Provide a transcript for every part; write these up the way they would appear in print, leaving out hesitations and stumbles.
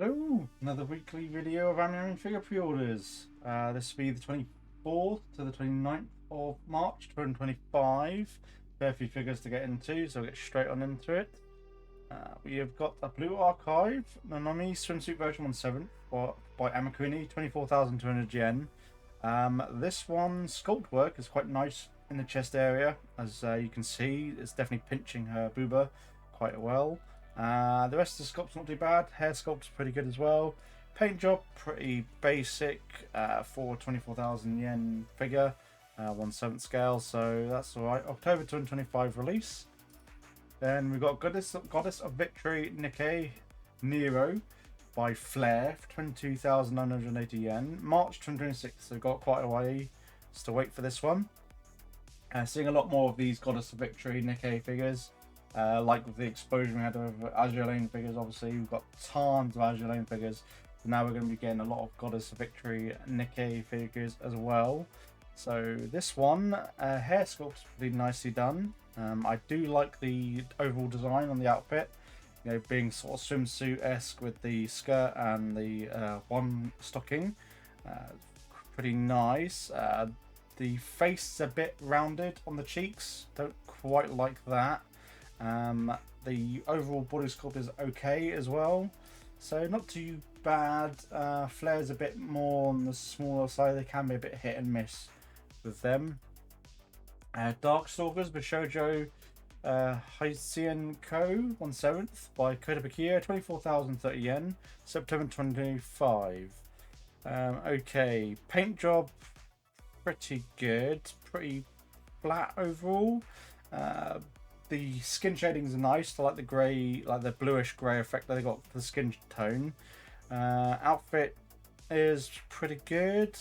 Hello, another weekly video of Ammunition figure pre-orders. This will be the 24th to the 29th of March 2025. Fair few figures to get into, so I'll get straight on into it. We have got a Blue Archive Nanami Swimsuit version 1/7 by Amakuni, 24,200 yen. This one, sculpt work is quite nice in the chest area. As you can see, it's definitely pinching her booba quite well. The rest of the sculpt's not too bad. Hair sculpt's pretty good as well. Paint job, pretty basic for 24,000 yen figure, 1/7 scale, so that's alright. October 2025 release. Then we've got Goddess of Victory Nikkei Nero by Flair for 22,980 yen. March 2026, so we've got quite a way to wait for this one. Seeing a lot more of these Goddess of Victory Nikkei figures. Like with the explosion we had of Azure Lane figures, obviously we've got tons of Azure Lane figures. So now we're going to be getting a lot of Goddess of Victory Nikkei figures as well. So this one, hair sculpt's pretty nicely done. I do like the overall design on the outfit, you know, being sort of swimsuit-esque with the skirt and the one stocking. Pretty nice. The face is a bit rounded on the cheeks, don't quite like that. The overall body sculpt is okay as well, so not too bad. Flair's a bit more on the smaller side, they can be a bit hit and miss with them. Darkstalkers Bishoujo Haisien Ko 1/7 by Kotobukiya, 24,030 yen, September 2025. Okay, paint job pretty good, pretty flat overall. The skin shadings are nice. I like the grey, like the bluish grey effect that they got for the skin tone. Outfit is pretty good.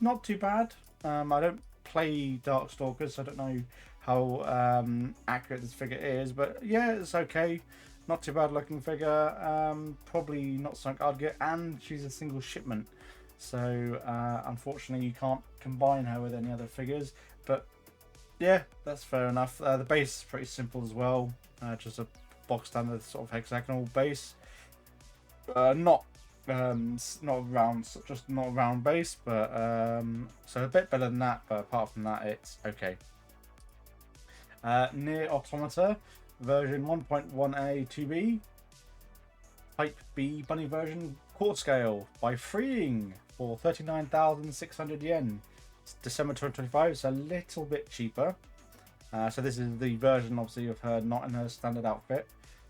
Not too bad. I don't play Darkstalkers, so I don't know how accurate this figure is, but yeah, it's okay. Not too bad looking figure. Probably not something I'd get, and she's a single shipment, so unfortunately you can't combine her with any other figures. But yeah, that's fair enough. The base is pretty simple as well, just a box standard sort of hexagonal base. Not round, just not a round base, but so a bit better than that. But apart from that, it's okay. Near Automata version 1.1A 2B, Type B bunny version quarter scale by Freeing for 39,600 yen. December 2025, it's a little bit cheaper. So this is the version obviously of her not in her standard outfit,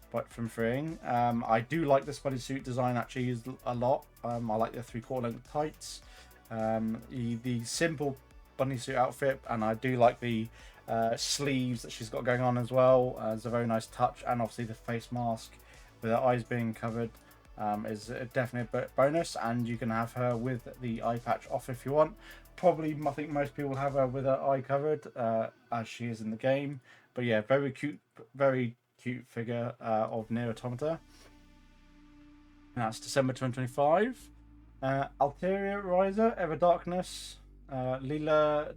but from Freeing. I do like this bodysuit design actually a lot. I like the 3/4 length tights, the simple bunny suit outfit, and I do like the sleeves that she's got going on as well. It's a very nice touch, and obviously the face mask with her eyes being covered is definitely a bonus, and you can have her with the eye patch off if you want. Probably, I think most people have her with her eye covered, as she is in the game. But yeah, very cute figure of Nier Automata. And that's December 2025. Alteria Riser, Ever Darkness, Lila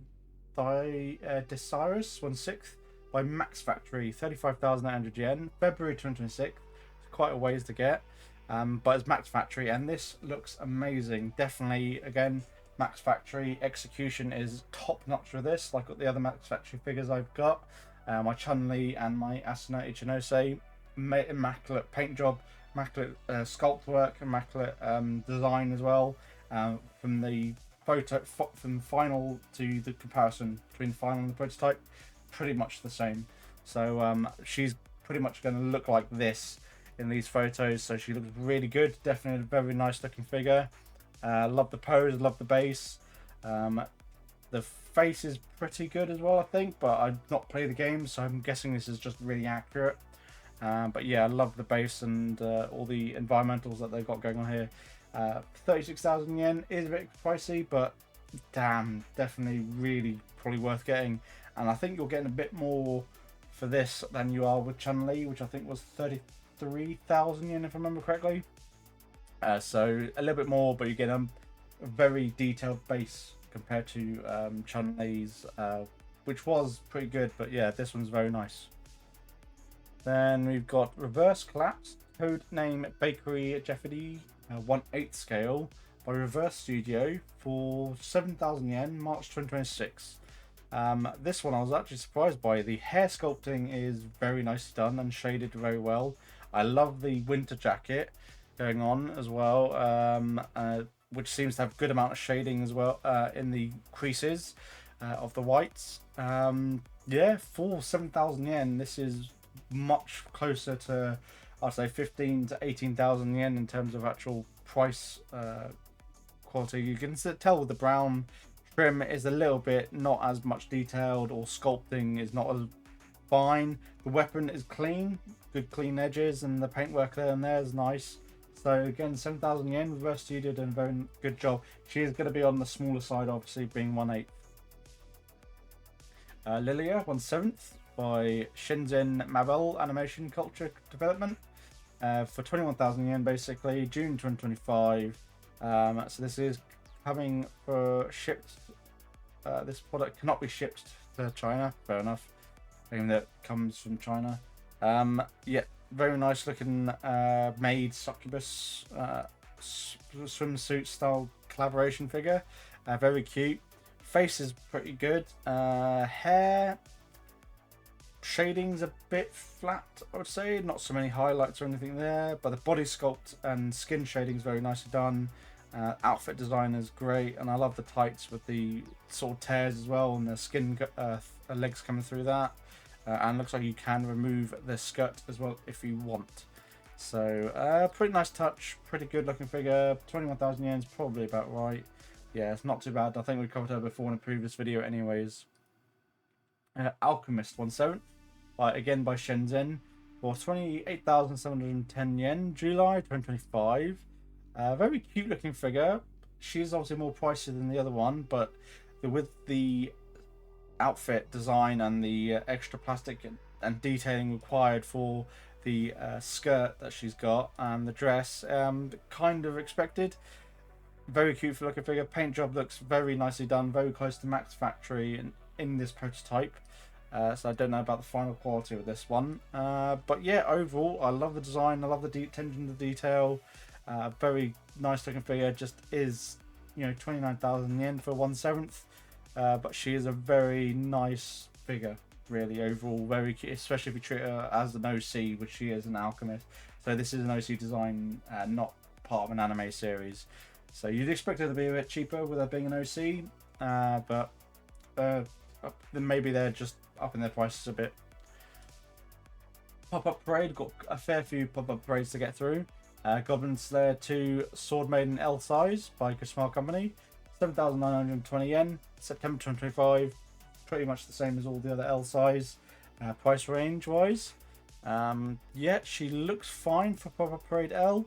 Desirus 1/6 by Max Factory, 35,800 yen, February 2026. Quite a ways to get, but it's Max Factory, and this looks amazing. Definitely, again, Max Factory execution is top notch with this, like the other Max Factory figures I've got. My Chun-Li and my Asuna Ichinose, immaculate paint job, immaculate sculpt work, immaculate design as well. From the photo, from final to the comparison between the final and the prototype, pretty much the same. So she's pretty much going to look like this in these photos, so she looks really good. Definitely a very nice looking figure. Love the pose, love the base. The face is pretty good as well, I think, but I've not played the game, so I'm guessing this is just really accurate. But yeah, I love the base and all the environmentals that they've got going on here. 36,000 yen is a bit pricey, but damn, definitely really probably worth getting. And I think you're getting a bit more for this than you are with Chun-Li, which I think was 33,000 yen if I remember correctly. So a little bit more, but you get a very detailed base compared to Chun-Li's, which was pretty good. But yeah, this one's very nice. Then we've got Reverse Collapse Code Name Bakery Jeopardy 1/8 scale by Reverse Studio for 7,000 yen, March 2026. This one I was actually surprised by. The hair sculpting is very nicely done and shaded very well. I love the winter jacket going on as well, which seems to have good amount of shading as well in the creases of the whites. Yeah, for 7,000 yen, this is much closer to, I'd say, 15 to 18,000 yen in terms of actual price quality. You can tell with the brown trim is a little bit not as much detailed, or sculpting is not as fine. The weapon is clean, good clean edges, and the paintwork there and there is nice. So again, 7,000 yen. Reverse Studio did a very good job. She is going to be on the smaller side, obviously, being 1/8. Lilia 1/7 by Shenzhen Mabel Animation Culture Development for 21,000 yen, basically, June 2025. So this is coming for shipped. This product cannot be shipped to China. Fair enough. Even though it comes from China. Yeah, very nice looking maid succubus swimsuit style collaboration figure. Very cute. Face is pretty good. Hair shading's a bit flat, I would say. Not so many highlights or anything there, but the body sculpt and skin shading is very nicely done. Outfit design is great, and I love the tights with the sort of tears as well, and the skin legs coming through that. And looks like you can remove the skirt as well if you want. So pretty nice touch, pretty good looking figure. 21,000 yen is probably about right. Yeah, it's not too bad. I think we covered her before in a previous video anyways. Alchemist 1/7 again by Shenzhen for 28,710 yen, July 2025. Very cute looking figure. She's obviously more pricey than the other one, but with the outfit design and the extra plastic and detailing required for the skirt that she's got and the dress, kind of expected. Very cute for looking figure. Paint job looks very nicely done, very close to Max Factory in this prototype. So I don't know about the final quality of this one, but yeah, overall I love the design. I love the attention to detail. Very nice looking figure. Just is, 29,000 yen for 1/7, but she is a very nice figure, really. Overall very cute, especially if you treat her as an OC, which she is an alchemist. So this is an OC design, not part of an anime series. So you'd expect her to be a bit cheaper with her being an OC, but then maybe they're just upping their prices a bit. Pop-up parade, got a fair few pop-up parades to get through. Goblin Slayer 2 Sword Maiden L size by Smile Company, 7,920 yen, September 2025. Pretty much the same as all the other L size. Price range wise, yeah, she looks fine for Pop-up Parade L.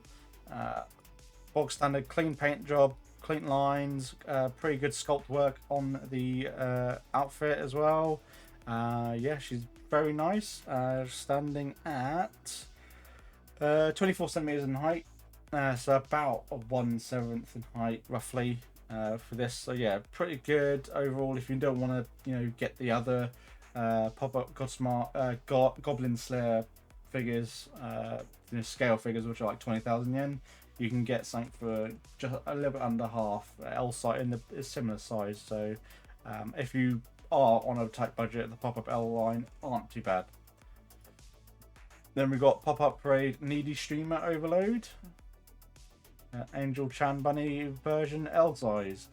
Bog standard clean paint job, clean lines, pretty good sculpt work on the outfit as well. Yeah, she's very nice. Standing at 24 centimeters in height, so about a 1/7 in height roughly for this. So yeah, pretty good overall. If you don't want to, get the other pop-up Goblin Slayer figures, scale figures, which are like 20,000 yen, you can get something for just a little bit under half L size in the similar size. So if you are on a tight budget, the pop-up L line aren't too bad. Then we got Pop-Up Parade Needy Streamer Overload, Angel Chan Bunny version L size,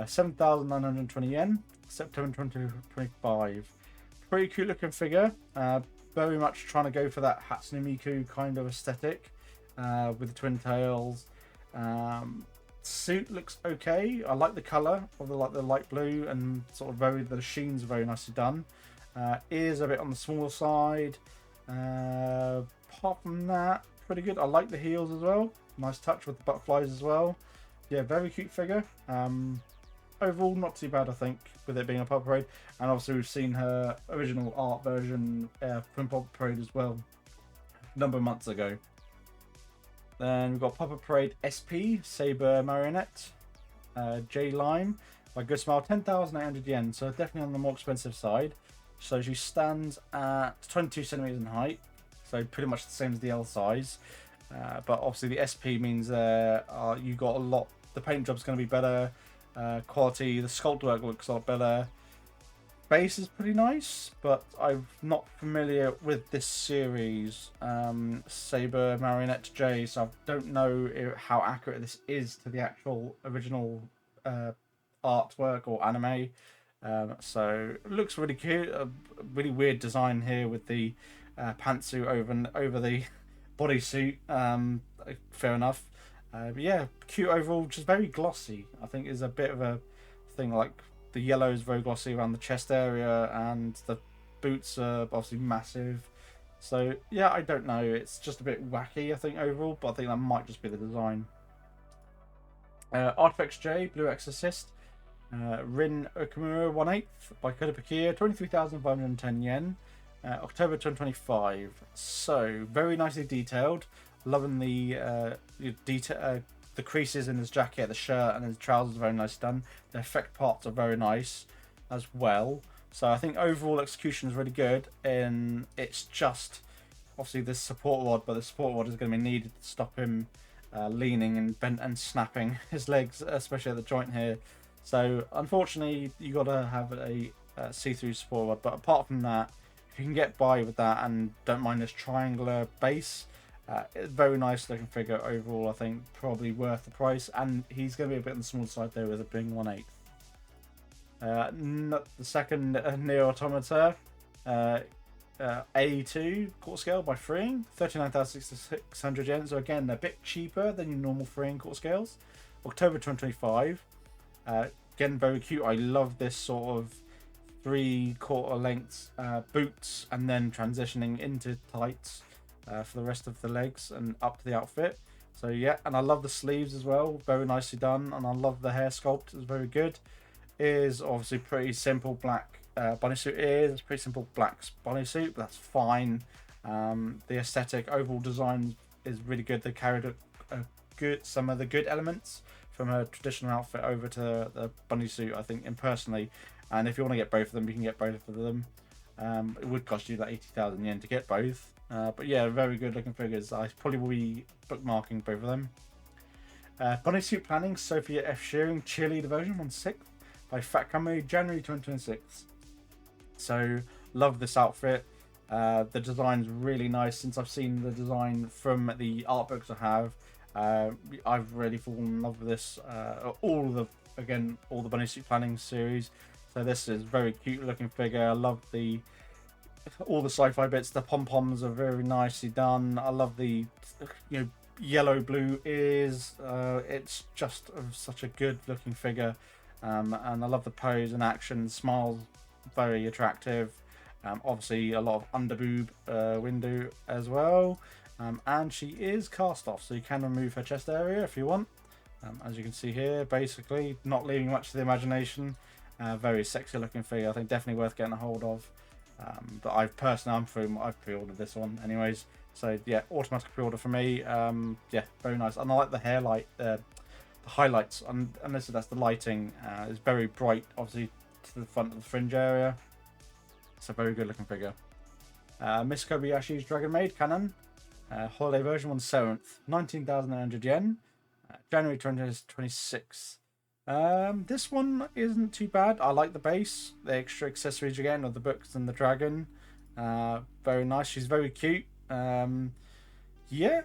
7,920 yen, September 2025. Pretty cute looking figure. Very much trying to go for that Hatsune Miku kind of aesthetic, with the twin tails. Suit looks okay. I like the colour of the light blue, and sort of the sheen's very nicely done. Ears a bit on the smaller side. Apart from that, pretty good. I like the heels as well. Nice touch with the butterflies as well. Yeah, very cute figure. Overall, not too bad, I think, with it being a Pop Parade. And obviously, we've seen her original art version from Pop Parade as well, a number of months ago. Then we've got Pop Parade SP Saber Marionette J Lime by Good Smile, 10,800 yen. So definitely on the more expensive side. So she stands at 22 centimeters in height, so pretty much the same as the L size. But obviously the SP means you got a lot. The paint job's going to be better quality. The sculpt work looks a lot better. Base is pretty nice, but I'm not familiar with this series, Saber Marionette J, so I don't know how accurate this is to the actual original artwork or anime. So it looks really cute. A really weird design here with the pantsuit over the bodysuit. Fair enough. But yeah, cute overall. Just very glossy. I think is a bit of a thing. Like the yellow is very glossy around the chest area, and the boots are obviously massive. So yeah, I don't know. It's just a bit wacky, I think, overall. But I think that might just be the design. Artifacts J, Blue Exorcist. Rin Okamura 1/8 by Kodapakia, 23,510 yen. October 2025. So very nicely detailed. Loving the the creases in his jacket, the shirt, and his trousers are very nice done. The effect parts are very nice as well. So I think overall execution is really good. And it's just obviously this support rod, but the support rod is going to be needed to stop him leaning and bent and snapping his legs, especially at the joint here. So unfortunately, you got to have a see-through support rod. But apart from that, if you can get by with that and don't mind this triangular base, very nice looking figure overall. I think probably worth the price, and he's going to be a bit on the small side there with it being 1/8. The second Neo Automata, A2 quarter scale by Freeing, 39,600 yen. So again, they're a bit cheaper than your normal Freeing quarter scales. October 2025. Again, very cute. I love this sort of 3/4 length boots and then transitioning into tights for the rest of the legs and up to the outfit. So yeah, and I love the sleeves as well, very nicely done, and I love the hair sculpt, it's very good. Is obviously pretty simple black bodysuit ears, it's pretty simple black bodysuit, but that's fine. The aesthetic overall design is really good. They carried some of the good elements from a traditional outfit over to the bunny suit, I think, personally. And if you want to get both of them, you can get both of them. It would cost you like 80,000 yen to get both. But yeah, very good looking figures. I probably will be bookmarking both of them. Bunny suit planning, Sophia F. Shearing, cheerleader version, 1/6 by Fat Camry, January 2026. So love this outfit. The design's really nice. Since I've seen the design from the art books I have, I've really fallen in love with this. All the bunny suit planning series. So this is very cute looking figure. I love all the sci-fi bits. The pom-poms are very nicely done. I love the yellow blue ears. It's just such a good looking figure. And I love the pose and action. Smiles very attractive. Obviously a lot of underboob window as well. And she is cast off, so you can remove her chest area if you want. As you can see here, basically not leaving much to the imagination. Very sexy looking figure. I think definitely worth getting a hold of. But I've pre-ordered this one anyways. So yeah, automatic pre-order for me. Yeah, very nice. And I like the hairlight, the highlights. Unless that's the lighting, it's very bright, obviously to the front of the fringe area. It's a very good looking figure. Miss Kobayashi's Dragon Maid Canon. Holiday version, 1/7, 19,900 yen. January 2026. This one isn't too bad. I like the base, the extra accessories again of the books and the dragon. Very nice. She's very cute. Yeah,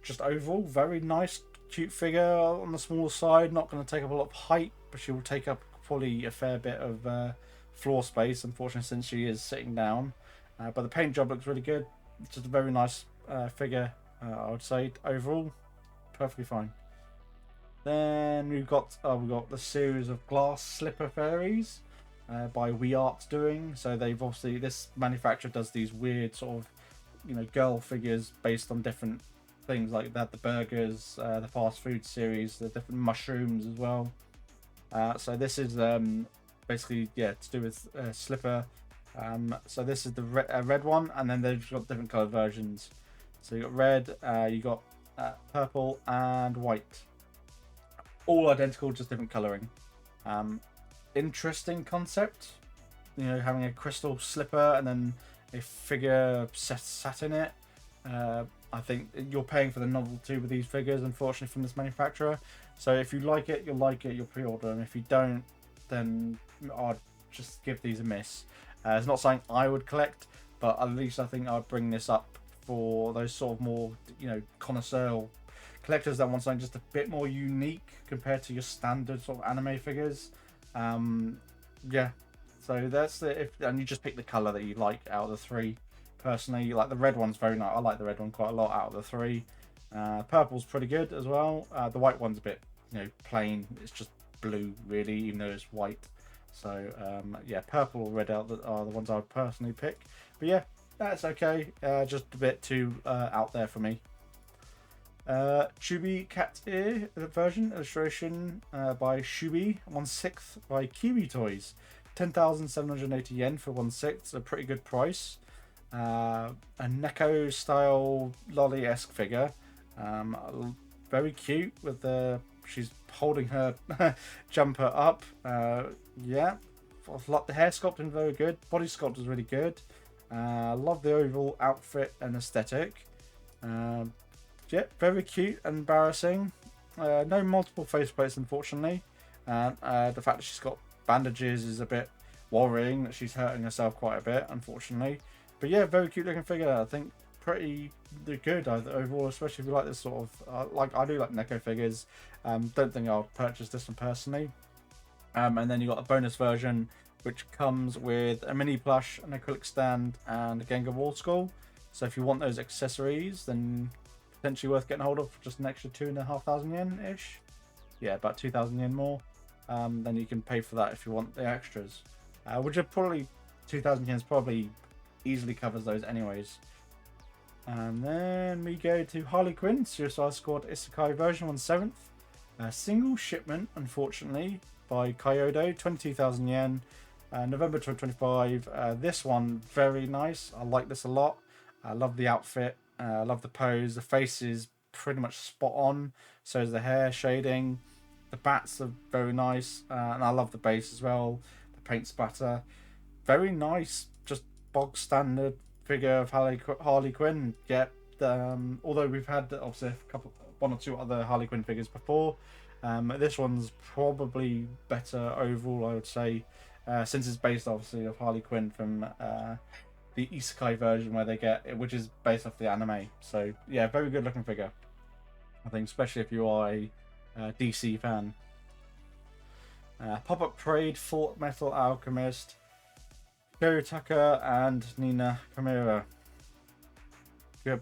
just overall very nice, cute figure on the smaller side. Not going to take up a lot of height, but she will take up probably a fair bit of floor space, unfortunately, since she is sitting down. But the paint job looks really good. It's just a very nice figure, I would say. Overall, perfectly fine. Then we've got the series of glass slipper fairies by We Art's doing. So they've obviously, this manufacturer does these weird sort of girl figures based on different things, like that, the burgers, the fast food series, the different mushrooms as well. So this is basically to do with slipper. So this is the red one, and then they've got different colored versions. So you got red, you got purple and white. All identical, just different colouring. Interesting concept, having a crystal slipper and then a figure sat in it. I think you're paying for the novelty with these figures, unfortunately, from this manufacturer. So if you like it, you'll like it, you'll pre-order them. If you don't, then I'd just give these a miss. It's not something I would collect, but at least I think I'd bring this up for those sort of more, you know, connoisseur collectors that want something just a bit more unique compared to your standard sort of anime figures. Yeah, so that's the and you just pick the color that you like out of the three. Personally, like the red one's very nice. I like the red one quite a lot out of the three. Purple's pretty good as well. The white one's a bit, you know, plain. It's just blue really, even though it's white. So yeah, purple or red are the ones I would personally pick. But yeah, that's okay. Just a bit too out there for me. Chubi Cat Ear version, illustration by Shubi, 1/6 by Kiwi Toys. 10,780 yen for 1/6, a pretty good price. A Neko style lolly-esque figure. Very cute with the, she's holding her jumper up. Yeah, the hair sculpting very good. Body sculpt is really good. Love the overall outfit and aesthetic. Yeah, very cute and embarrassing. No multiple faceplates, unfortunately. The fact that she's got bandages is a bit worrying, that she's hurting herself quite a bit, unfortunately. But yeah, very cute looking figure. I think pretty good overall, especially if you like this sort of like I do like Neko figures. Don't think I'll purchase this one personally. And then you got a bonus version which comes with a mini plush, an acrylic stand, and a Gengar wall skull. So if you want those accessories, then potentially worth getting hold of for just an extra 2,500 yen ish. Yeah, about 2,000 yen more. Then you can pay for that if you want the extras, which are probably 2,000 yen probably easily covers those anyways. And then we go to Harley Quinn Suicide Squad Isekai version 1/7. Single shipment, unfortunately, by Kyoto, 22,000 yen. November 2025. This one very nice. I like this a lot. I love the outfit. I love the pose. The face is pretty much spot on. So is the hair shading. The bats are very nice, and I love the base as well. The paint spatter, very nice. Just bog standard figure of Harley Quinn. Yeah. Although we've had obviously one or two other Harley Quinn figures before. This one's probably better overall, I would say, since it's based obviously of Harley Quinn from the Isekai version where they get, which is based off the anime. So yeah, very good looking figure. I think especially if you are a DC fan. Pop-Up Parade, Full Metal Alchemist, Gary Tucker and Nina Kamura.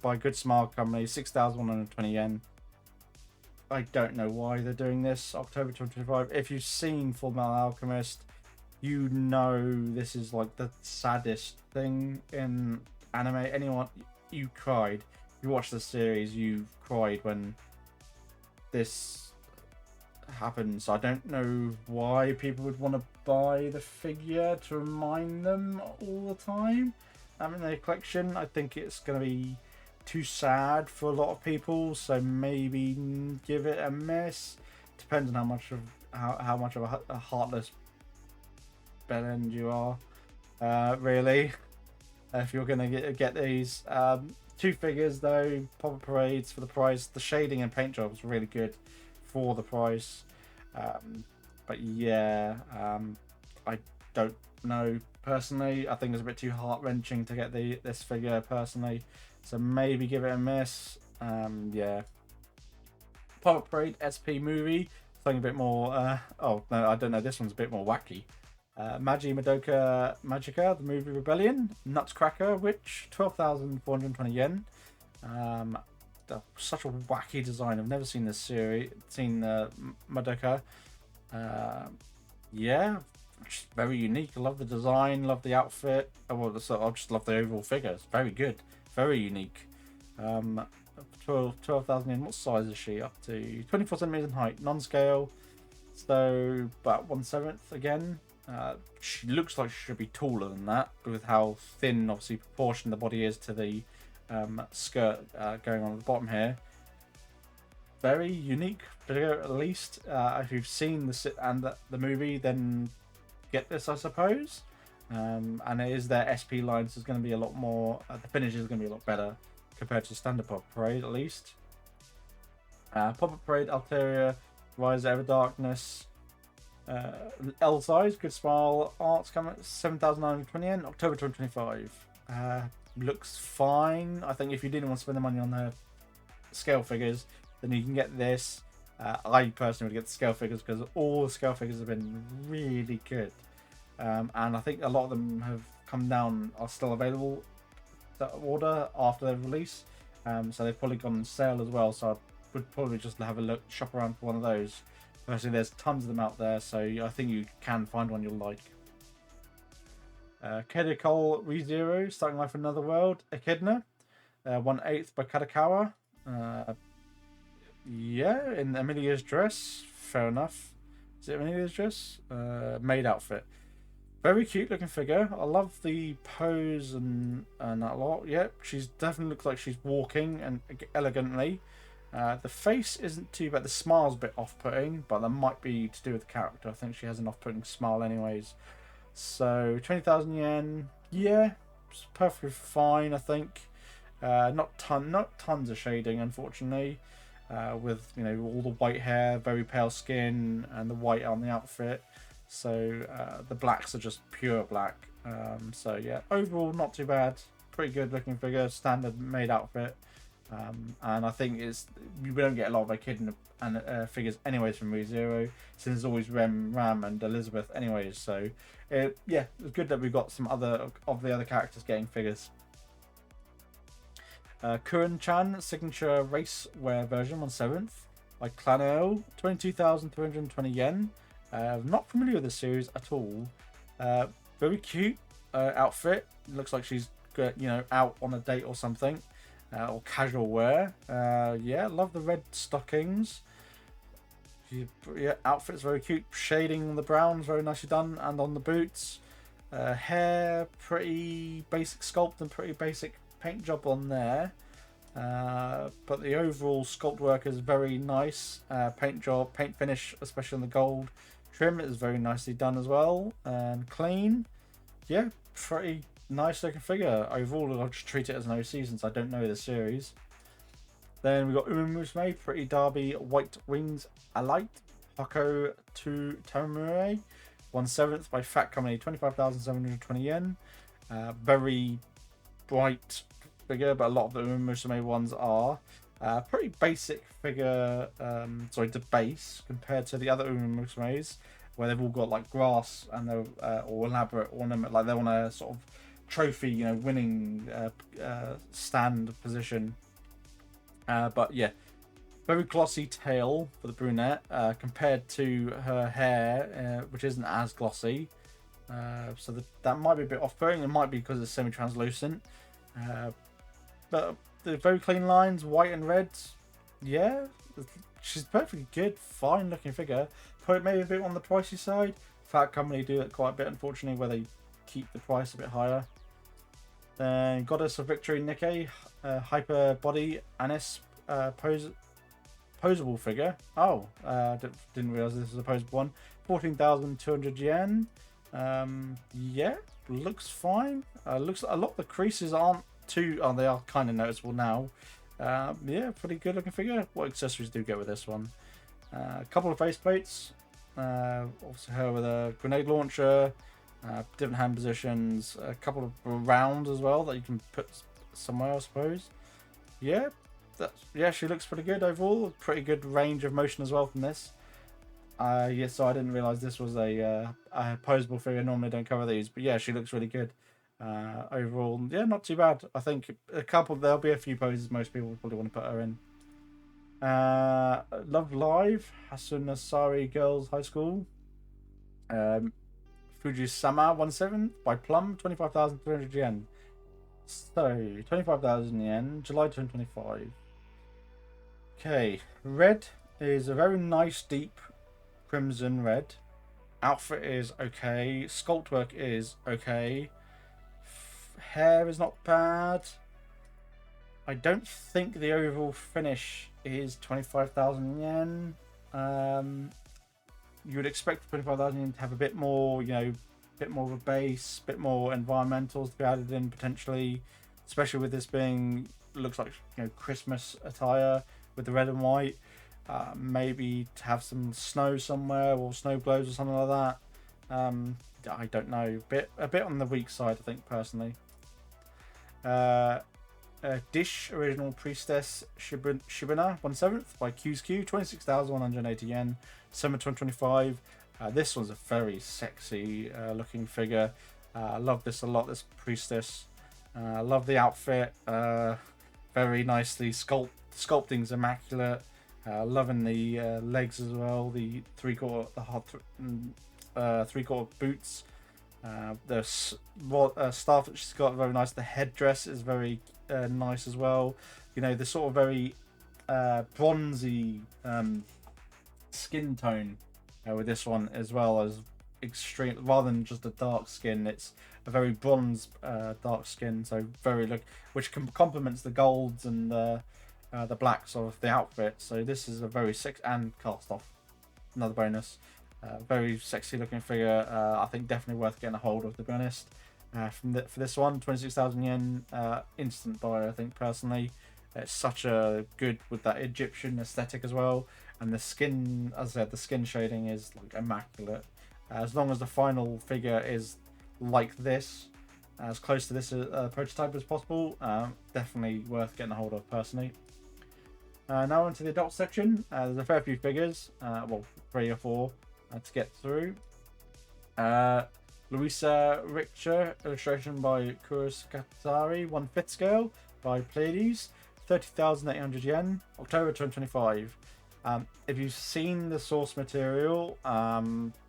By Good Smile Company, 6,120 yen. I don't know why they're doing this. October 2025. If you've seen Full Metal Alchemist, you know this is like the saddest thing in anime. Anyone, you cried. You watched the series, you cried when this happens. I don't know why people would want to buy the figure to remind them all the time. In their collection, I think it's going to be too sad for a lot of people, so maybe give it a miss. Depends on how much of a heartless bellend you are, really. If you're gonna get these two figures though, Pop-Up Parades for the price. The shading and paint job is really good for the price. But yeah, I don't know personally. I think it's a bit too heart-wrenching to get this figure personally. So maybe give it a miss. Yeah. Pop-Up Parade SP movie. Something a bit more. Oh no, I don't know. This one's a bit more wacky. Madoka Magica, the movie Rebellion. Nutcracker Witch, 12,420 yen. Such a wacky design. I've never seen this series. Seen Madoka. Yeah, just very unique. I love the design. Love the outfit. I just love the overall figure. It's very good. Very unique. 12,000 yen. What size is she up to? 24 centimeters in height, non-scale. So about 1/7 again. She looks like she should be taller than that, with how thin, obviously, proportioned the body is to the skirt going on at the bottom here. Very unique figure, at least. If you've seen the movie, then get this, I suppose. And it is their SP line, so it's going to be a lot more. The finish is going to be a lot better compared to standard Pop Parade at least. Pop-Up Parade, Alteria, Rise Ever Darkness, L size, Good Smile, Arts come at 7,920 yen, October 2025. Looks fine. I think if you didn't want to spend the money on the scale figures, then you can get this. I personally would get the scale figures because all the scale figures have been really good. And I think a lot of them have come down, are still available to order after their release. So they've probably gone on sale as well. So I would probably just have a look, shop around for one of those. Personally, there's tons of them out there, so I think you can find one you'll like. Kedikol ReZero, Starting Life in Another World, Echidna, 1/8 by Kadakawa. Yeah, in Amelia's dress, fair enough. Is it Amelia's dress? Maid outfit. Very cute looking figure. I love the pose and that lot. Yep, she's definitely looks like she's walking and elegantly. The face isn't too bad. The smile's a bit off-putting, but that might be to do with the character. I think she has an off-putting smile anyways. So 20,000 yen. Yeah, it's perfectly fine. I think. Not tons of shading, unfortunately. With all the white hair, very pale skin, and the white on the outfit. So the blacks are just pure black. So yeah, overall not too bad. Pretty good looking figure, standard maid outfit. And I think we don't get a lot of Echidna and figures anyways from ReZero, since there's always Ram, and Elizabeth anyways. So yeah, it's good that we've got some other of the other characters getting figures. Kuren-chan signature race wear version 1/7 by Clanel, 22,320 yen. Not familiar with this series at all. Very cute outfit. Looks like she's out on a date or something, or casual wear. Yeah, love the red stockings. Yeah, outfit's very cute. Shading on the browns, very nicely done, and on the boots. Hair, pretty basic sculpt and pretty basic paint job on there. But the overall sculpt work is very nice. Paint job, paint finish, especially on the gold trim, is very nicely done as well, and clean. Yeah, pretty nice looking figure overall. I'll just treat it as an OC since I don't know the series. Then we got Umumusme, Pretty Derby, White Wings Alight, Hako to Tamure, 1/7 by Fat Company, 25,720 yen. Very bright figure, but a lot of the Umumusme ones are pretty basic figure. To base compared to the other Umumusmes, where they've all got like grass and or elaborate ornament, like they're on a sort of trophy, winning stand position. But yeah, very glossy tail for the brunette compared to her hair, which isn't as glossy. So that might be a bit off-putting. It might be because it's semi-translucent. But the very clean lines, white and red. Yeah, she's perfectly good, fine looking figure. Probably maybe a bit on the pricey side. Fat Company do it quite a bit, unfortunately, where they keep the price a bit higher. Then Goddess of Victory Nikkei, Hyper Body Anis posable figure. Oh, didn't realize this was a posable one. 14,200 yen. Yeah, looks fine. Looks a lot of the creases aren't too. Oh, they are kind of noticeable now. Yeah, pretty good looking figure. What accessories do you get with this one? A couple of faceplates. Also her with a grenade launcher. Different hand positions, a couple of rounds as well that you can put somewhere, I suppose. Yeah, she looks pretty good overall. Pretty good range of motion as well from this. Yeah, so I didn't realise this was a posable figure. Normally don't cover these, but yeah, she looks really good. Overall, yeah, not too bad. I think there'll be a few poses most people will probably want to put her in. Love Live, Hasunasari Girls High School. Fujisama 1/7 by Plum, 25,300 yen. So 25,000 yen, July 2025. Okay, red is a very nice deep crimson red. Outfit is okay. Sculpt work is okay. Hair is not bad. I don't think the overall finish is 25,000 yen. You would expect 25,000 yen to have a bit more, bit more of a base, bit more environmentals to be added in potentially, especially with this being looks like, you know, Christmas attire with the red and white. Maybe to have some snow somewhere or snow globes or something like that. I don't know. A bit on the weak side, I think, personally. Dish original priestess Shibana 1/7 by QSQ, 26,180 yen, summer 2025. This one's a very sexy looking figure. I love this a lot. This priestess. I love the outfit. Very nicely sculpting's immaculate. Loving the legs as well. The three-quarter boots. The staff that she's got, very nice. The headdress is very nice as well. You know, the sort of very bronzy skin tone with this one, as well as extreme, rather than just a dark skin, it's a very bronze dark skin, so very which complements the golds and the blacks of the outfit. So this is a very sexy, and cast off, another bonus. Very sexy looking figure. I think definitely worth getting a hold of, to be honest. For this one, 26,000 yen, instant buy, I think, personally. It's such a good with that Egyptian aesthetic as well, and the skin, as I said, the skin shading is like immaculate. As long as the final figure is like this, as close to this prototype as possible, definitely worth getting a hold of, personally. Now onto the adult section. There's a fair few figures, well, 3 or 4 to get through. Louisa Richter, illustration by Kuros Katari, 1/5 scale by Pleiades, 30,800 yen, October 2025. If you've seen the source material,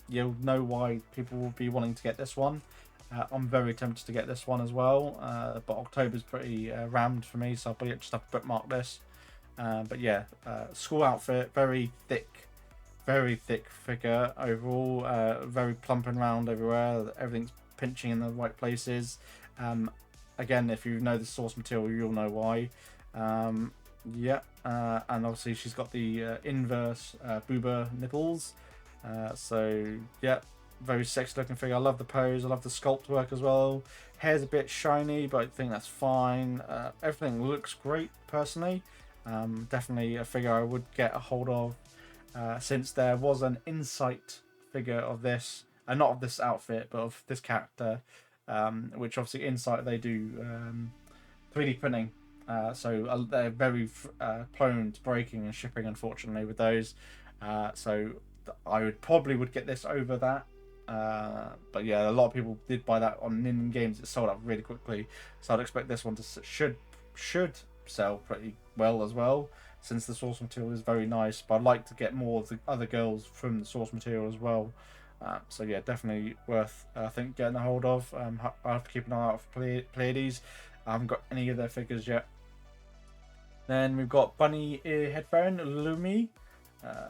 you'll know why people will be wanting to get this one. I'm very tempted to get this one as well, but October's pretty rammed for me, so I'll probably just have to bookmark this. But yeah, school outfit, very thick figure overall, very plump and round everywhere, everything's pinching in the right places. Again, if you know the source material, you'll know why. Yeah, and obviously she's got the inverse booba nipples, so yeah, very sexy looking figure. I love the pose, I love the sculpt work as well. Hair's a bit shiny, but I think that's fine. Everything looks great, personally. Definitely a figure I would get a hold of, since there was an Insight figure of this, not of this outfit, but of this character, which obviously Insight, they do 3D printing, so they're very prone to breaking and shipping, unfortunately, with those. So I would get this over that. But yeah, a lot of people did buy that on Nin Games. It sold out really quickly, so I'd expect this one to should sell pretty well as well, since the source material is very nice. But I'd like to get more of the other girls from the source material as well. So yeah, definitely worth, I think, getting a hold of. I'll have to keep an eye out for Pleiades. I haven't got any of their figures yet. Then we've got Bunny Ear Headphone Lumi,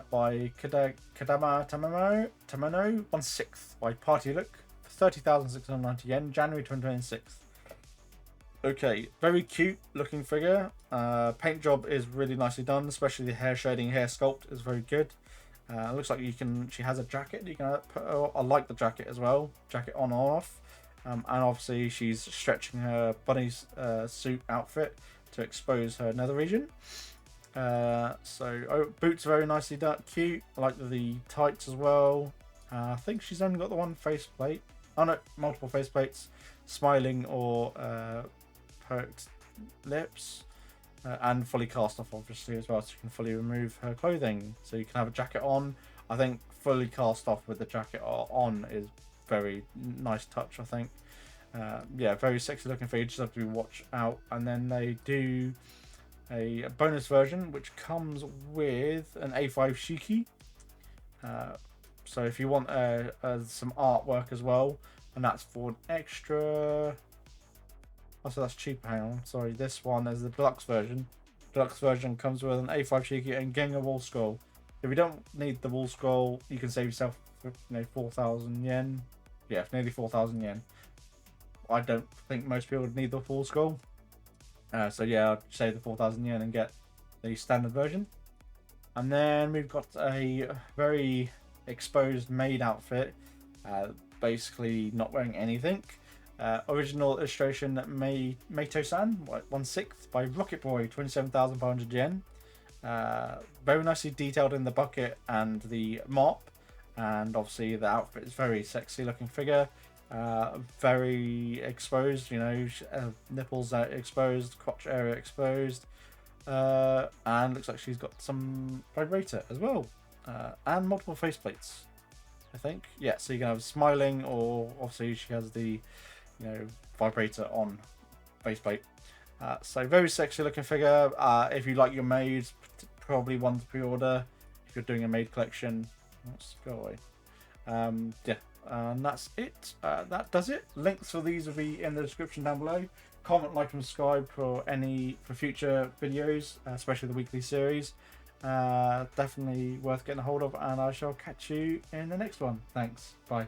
by Kadama Tamano 1/6 by Party Look, 30,690 yen, January 2026. Okay, very cute looking figure. Paint job is really nicely done, especially the hair shading, hair sculpt is very good. Looks like she has a jacket you can put. I like the jacket as well, jacket on or off. And obviously she's stretching her bunny's suit outfit to expose her nether region. Boots very nicely done, cute. I like the tights as well. I think she's only got the one faceplate. Oh no, multiple faceplates. Smiling or perked lips, and fully cast off, obviously, as well, so you can fully remove her clothing. So you can have a jacket on. I think fully cast off with the jacket on is very nice touch, I think. Yeah, very sexy looking figure. Just have to watch out. And then they do a bonus version which comes with an A5 Shiki. So if you want some artwork as well, and that's for an extra. Oh, so that's cheaper. Hang on, sorry. This one is the deluxe version. Deluxe version comes with an A5 Shiki and Gengar wall scroll. If you don't need the wall scroll, you can save yourself, 4,000 yen. Yeah, nearly 4,000 yen. I don't think most people would need the wall scroll. So yeah, I'd save the 4,000 yen and get the standard version. And then we've got a very exposed maid outfit, basically not wearing anything. Original illustration Meito-san, 1/6 by Rocket Boy, 27,500 yen. Very nicely detailed in the bucket and the mop, and obviously the outfit is very sexy looking figure. Very exposed, you know, nipples are exposed, crotch area exposed, and looks like she's got some vibrator as well, and multiple faceplates, I think. Yeah, so you can have smiling, or obviously she has the, you know, vibrator on faceplate. So very sexy looking figure. If you like your maids, probably one to pre-order. If you're doing a maid collection, let's go away. Yeah, and that's it. That does it. Links for these will be in the description down below. Comment, like, and subscribe for future videos, especially the weekly series. Definitely worth getting a hold of, and I shall catch you in the next one. Thanks. Bye.